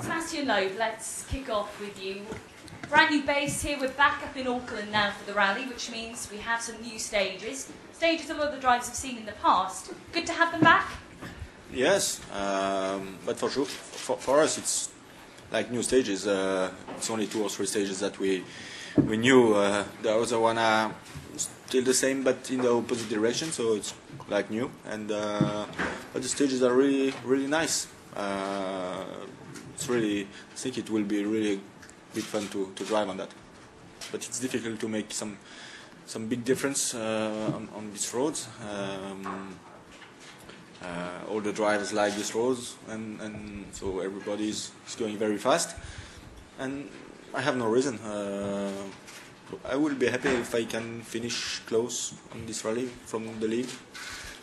Sebastian Loeb, let's kick off with you. Brand new base here, we're back up in Auckland now for the rally, which means we have some new stages. Stages a lot of the drivers have seen in the past. Good to have them back? Yes, but for sure, for us it's like new stages. It's only 2 or 3 stages that we knew. The other one are still the same but in the opposite direction, so it's like new. And but the stages are really nice. I think it will be really big fun to drive on that. But it's difficult to make some big difference on these roads. All the drivers like these roads, and so everybody is going very fast. And I have no reason. I will be happy if I can finish close on this rally from the lead,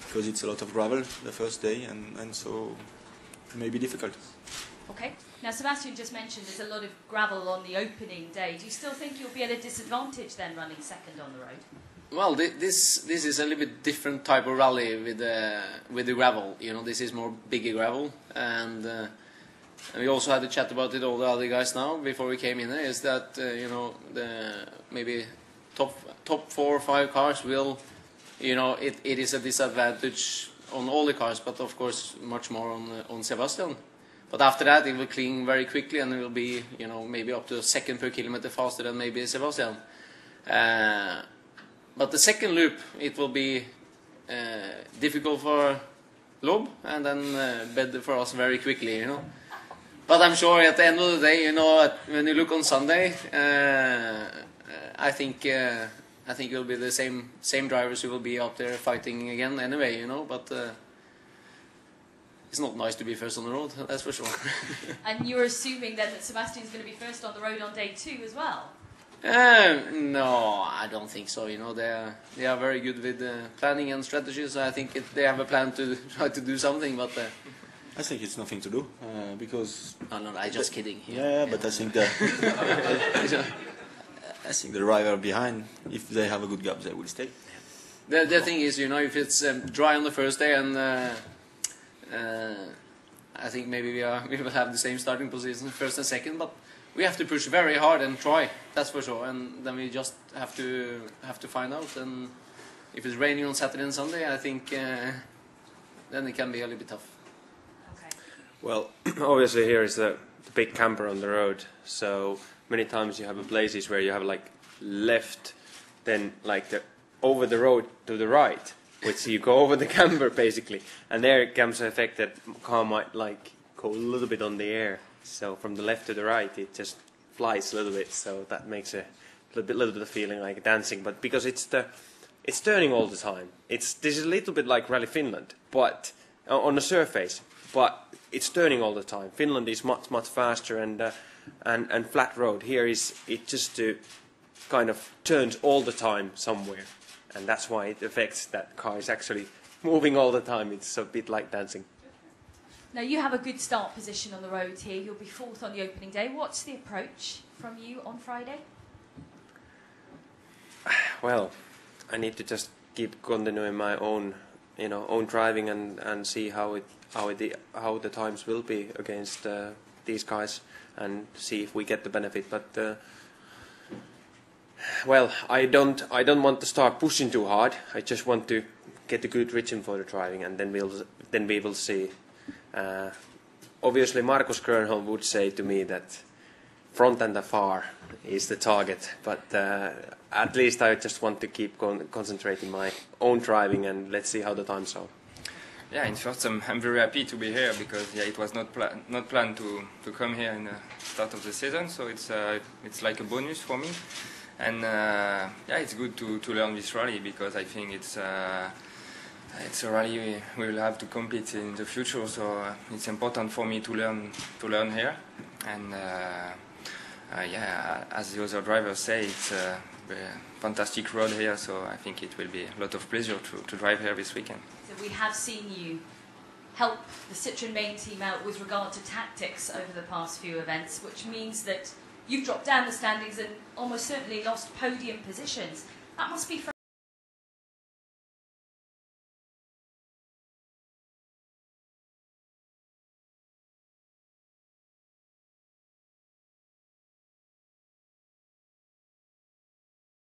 because it's a lot of gravel the first day, and so it may be difficult. Okay. Now, Sebastian just mentioned there's a lot of gravel on the opening day. Do you still think you'll be at a disadvantage then running second on the road? Well, this is a little bit different type of rally with the gravel. You know, this is more bigger gravel, and we also had a chat about it. All the other guys now before we came in there is that you know, the maybe top 4 or 5 cars will, you know, it is a disadvantage on all the cars, but of course much more on Sebastian. But after that, it will clean very quickly, and it will be, you know, maybe up to a second per kilometer faster than maybe Sebastian. But the second loop, it will be difficult for Loeb, and then better for us very quickly, you know. But I'm sure at the end of the day, you know, when you look on Sunday, I think it will be the same drivers who will be out there fighting again anyway, you know. But it's not nice to be first on the road, that's for sure. And you're assuming then that Sebastian's going to be first on the road on day 2 as well? No, I don't think so. You know, they are very good with planning and strategy, so I think they have a plan to try to do something. But I think it's nothing to do because. No, I'm just kidding. Yeah, but I think I think the driver behind, if they have a good gap, they will stay. The thing is, you know, if it's dry on the first day, and I think maybe we will have the same starting position, first and second, but we have to push very hard and try. That's for sure. And then we just have to find out. And if it's raining on Saturday and Sunday, I think then it can be a little bit tough. Okay. Well, obviously here is the big camper on the road, so many times you have places where you have like left, then like over the road to the right, which you go over the camper basically, and there comes the effect that car might like go a little bit on the air. So from the left to the right, it just flies a little bit. So that makes a little bit of feeling like dancing. But because it's turning all the time, this is a little bit like Rally Finland, but on the surface. But it's turning all the time. Finland is much faster and flat road. Here it just kind of turns all the time somewhere, and that's why it affects that car is actually moving all the time. It's a bit like dancing. Now, you have a good start position on the road here. You'll be 4th on the opening day. What's the approach from you on Friday? Well, I need to just keep continuing my own driving and see how the times will be against these guys, and see if we get the benefit. But well, I don't want to start pushing too hard. I just want to get a good rhythm for the driving, and then we will see. Obviously, Markus Kernholm would say to me that front and afar is the target, but at least I just want to keep concentrating my own driving, and let's see how the times are. Yeah, in fact, I'm very happy to be here because it was not planned to come here in the start of the season, so it's like a bonus for me, and yeah, it's good to learn this rally because I think it's a rally we will have to compete in the future, so it's important for me to learn here. And yeah, as the other drivers say, it's a fantastic road here, so I think it will be a lot of pleasure to drive here this weekend. So we have seen you help the Citroën main team out with regard to tactics over the past few events, which means that you've dropped down the standings and almost certainly lost podium positions. That must be